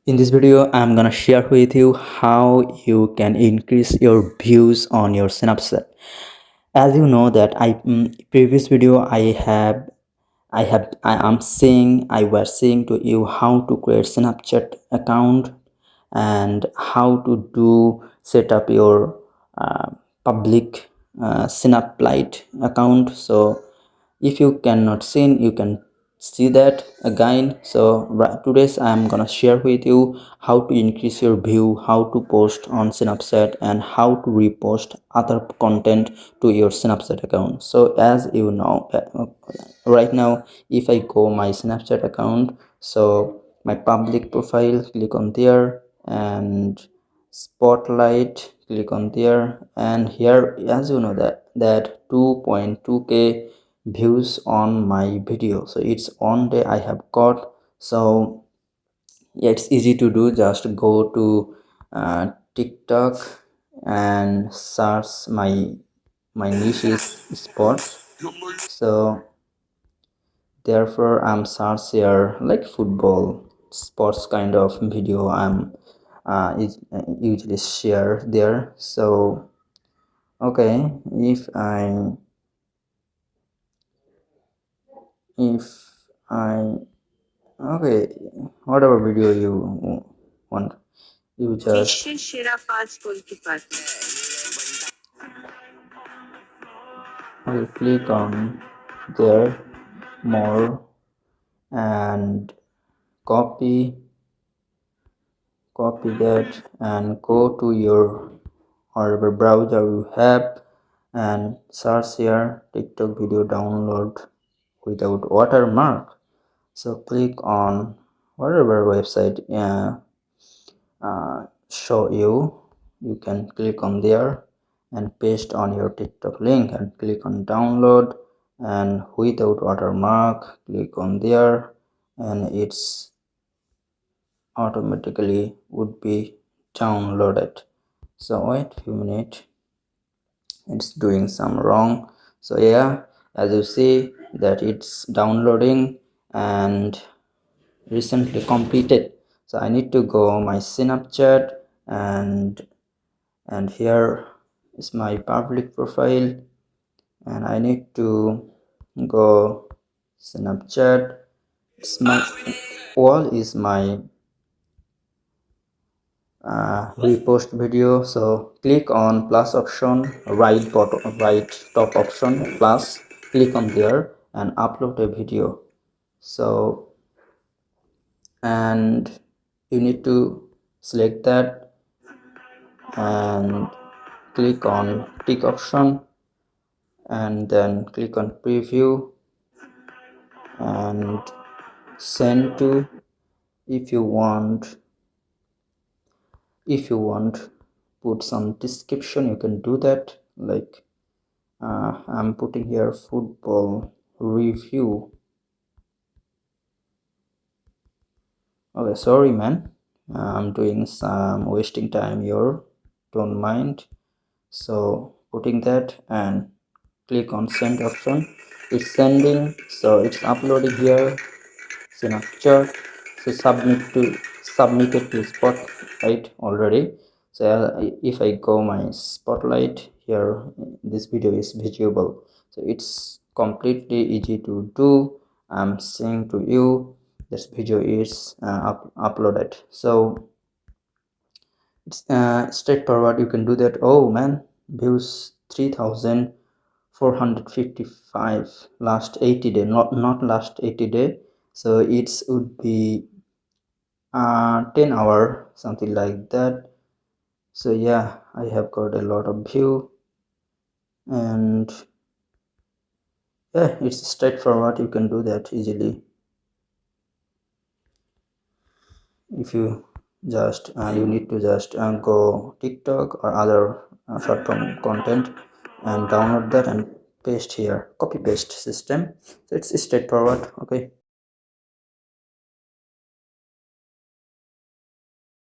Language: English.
In this video, I'm gonna share with you how you can increase your views on your Snapchat. As you know that previous video I was saying to you how to create Snapchat account and how to do set up your public Snaplight account. So if you cannot see, you can see that again. So today's I'm gonna share with you how to increase your view, how to post on Snapchat, and how to repost other content to your Snapchat account. So as you know, right now if I go my Snapchat account, so my public profile, click on there, and spotlight, click on there, and here as you know that 2.2k views on my video. So it's on day I have got. So yeah, it's easy to do. Just go to TikTok and search my niche is sports. So therefore I'm search here like football sports kind of video. I'm usually share there. So okay, if I okay, whatever video you want, you just will click on there, more, and copy that and go to your whatever browser you have and search here TikTok video download without watermark. So click on whatever website show you can click on there and paste on your TikTok link and click on download, and without watermark click on there, and it's automatically would be downloaded. So wait a few minutes, it's doing some wrong. So yeah, as you see that it's downloading and recently completed. So I need to go my Snapchat, and here is my public profile, and I need to go Snapchat. It's my wall is my repost video. So click on plus option, right bottom, right top option, plus, click on there and upload a video. So and you need to select that and click on tick option, and then click on preview and send to. If you want put some description, you can do that, like I'm putting here football review. Okay, sorry man, I'm doing some wasting time here, don't mind. So putting that and click on send option, it's sending. So it's uploading here Snapchat. So submit it to Spotlight already. So if I go my Spotlight here, this video is visible. So it's completely easy to do. I'm saying to you this video is uploaded. So it's straightforward, you can do that. Oh man, views 3,455 last 80 day, not last 80 day. So it would be 10 hour, something like that. So yeah, I have got a lot of view, and yeah, it's straightforward, you can do that easily. If you just you need to just go TikTok or other short form content and download that and paste here, copy paste system. So it's straightforward. Okay.